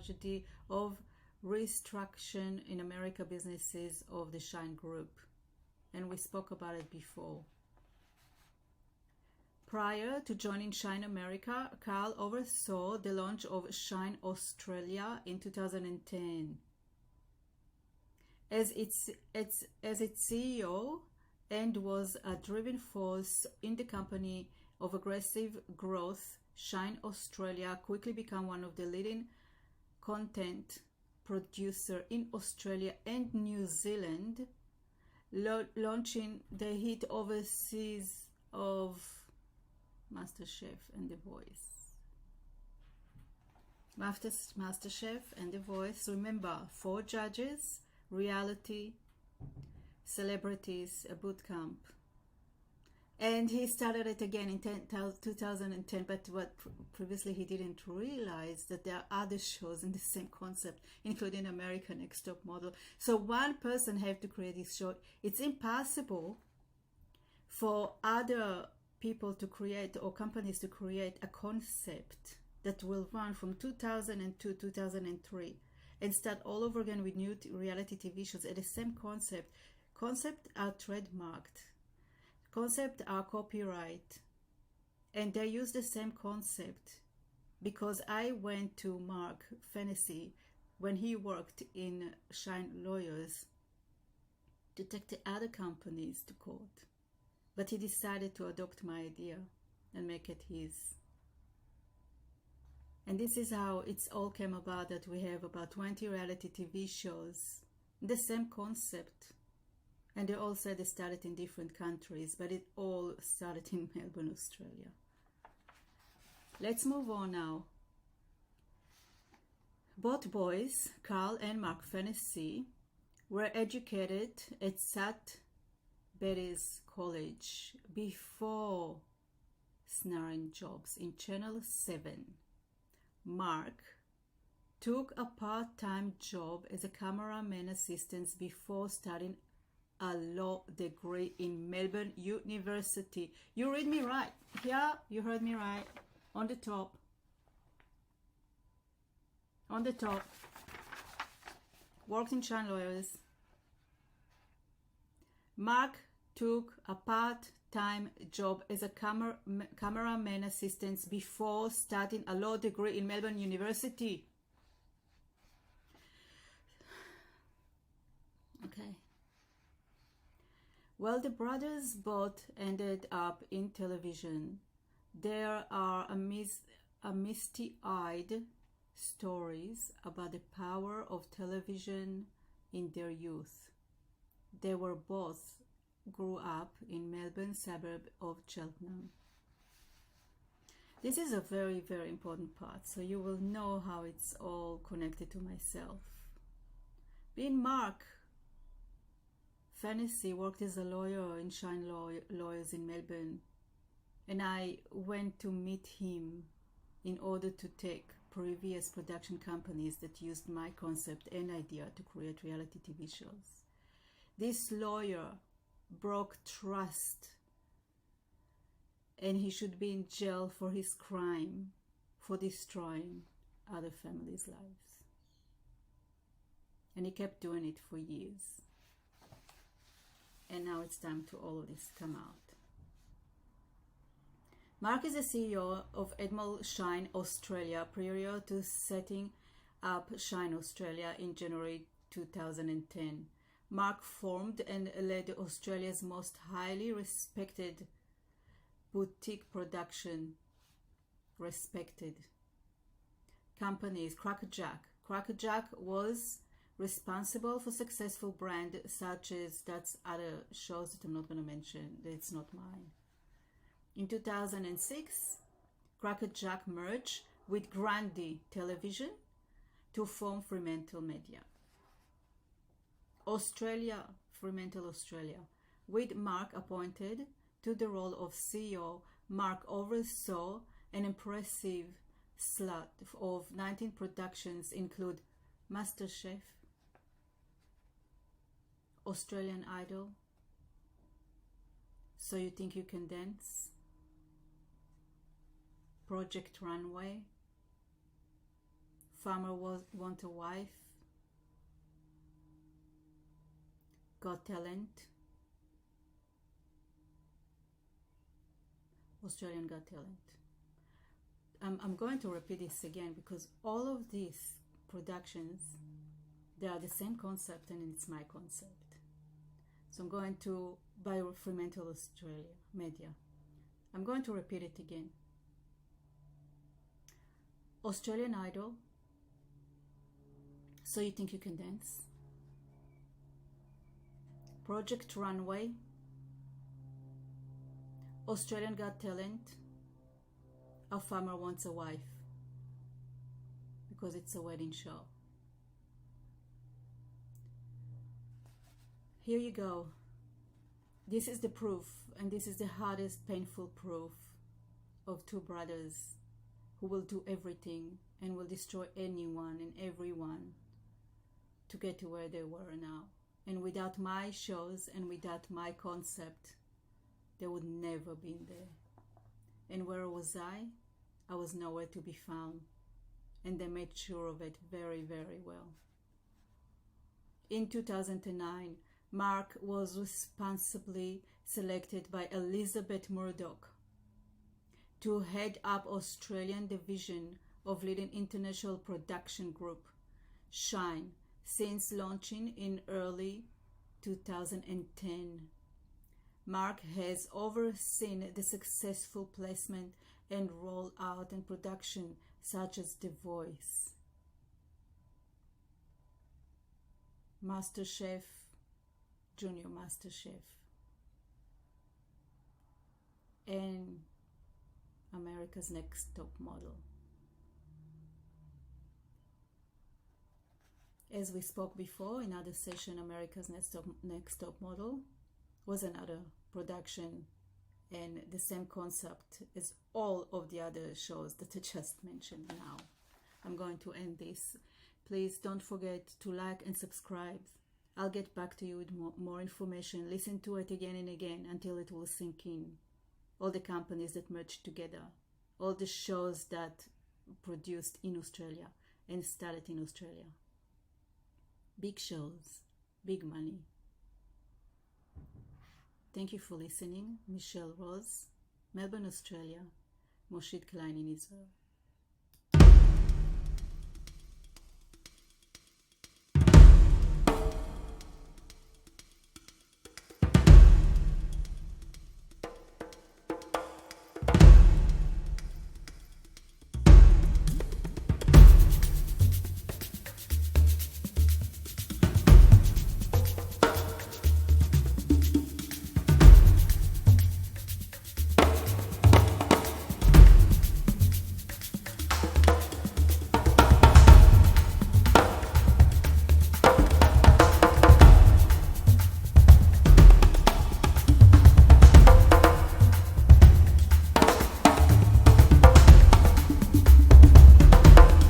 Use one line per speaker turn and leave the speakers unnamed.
strategy of restructuring in America businesses of the Shine Group. And we spoke about it before. Prior to joining Shine America, Carl oversaw the launch of Shine Australia in 2010. As its CEO, and was a driving force in the company of aggressive growth, Shine Australia quickly became one of the leading content producer in Australia and New Zealand, launching the hit overseas of MasterChef and The Voice. MasterChef and The Voice, remember, 4 judges, reality, celebrities, a boot camp. And he started it again in 2010, but what previously he didn't realize that there are other shows in the same concept, including American Next Top Model. So one person have to create this show. It's impossible for other people to create or companies to create a concept that will run from 2002, 2003 and start all over again with new reality TV shows at the same concept. Concepts are trademarked. Concepts are copyright. And they use the same concept because I went to Mark Fennessy when he worked in Shine Lawyers to take the other companies to court. But he decided to adopt my idea and make it his. And this is how it's all came about, that we have about 20 reality TV shows, the same concept. And they all said they started in different countries, but it all started in Melbourne, Australia. Let's move on now. Both boys, Carl and Mark Fennessy, were educated at St. Betty's College before snaring jobs in Channel 7. Mark took a part-time job as a cameraman assistant before starting a law degree in Melbourne University. You read me right. Yeah, you heard me right. On the top. On the top. Worked in Shine Lawyers. Mark took a part-time job as a cameraman assistant before starting a law degree in Melbourne University. Okay. Well, the brothers both ended up in television. There are misty-eyed stories about the power of television in their youth. They were both grew up in Melbourne suburb of Cheltenham. This is a very, very important part, so you will know how it's all connected to myself. Being Mark Fennessy worked as a lawyer in Shine Lawyers in Melbourne, and I went to meet him in order to take previous production companies that used my concept and idea to create reality TV shows. This lawyer broke trust, and he should be in jail for his crime for destroying other families' lives. And he kept doing it for years. And now it's time to all of this come out. Mark is the CEO of Edmel Shine Australia prior to setting up Shine Australia in January 2010. Mark formed and led Australia's most highly respected boutique production companies, Crackerjack. Crackerjack was responsible for successful brands such as, that's other shows that I'm not going to mention, it's not mine. In 2006, Crackerjack merged with Grundy Television to form Fremantle Media. Fremantle Australia. With Mark appointed to the role of CEO, Mark oversaw an impressive slate of 19 productions, include MasterChef, Australian Idol, So You Think You Can Dance, Project Runway, Farmer Want a Wife, Got Talent, Australian Got Talent. I'm going to repeat this again because all of these productions, they are the same concept and it's my concept. So I'm going to, by Fremantle Australia Media, I'm going to repeat it again. Australian Idol, So You Think You Can Dance, Project Runway, Australian Got Talent, A Farmer Wants a Wife, because it's a wedding show. Here you go. This is the proof, and this is the hardest, painful proof of two brothers who will do everything and will destroy anyone and everyone to get to where they were now. And without my shows and without my concept, they would never been there. And where was I? I was nowhere to be found. And they made sure of it very, very well. In 2009, Mark was responsibly selected by Elizabeth Murdoch to head up Australian division of leading international production group Shine since launching in early 2010. Mark has overseen the successful placement and rollout and production such as The Voice, MasterChef, Junior MasterChef, and America's Next Top Model. As we spoke before in other session, America's Next Top Model was another production and the same concept as all of the other shows that I just mentioned now. I'm going to end this. Please don't forget to like and subscribe. I'll get back to you with more information. Listen to it again and again until it will sink in. All the companies that merged together, all the shows that produced in Australia and started in Australia. Big shows, big money. Thank you for listening. Michelle Rose, Melbourne, Australia. Moshit Klein in Israel.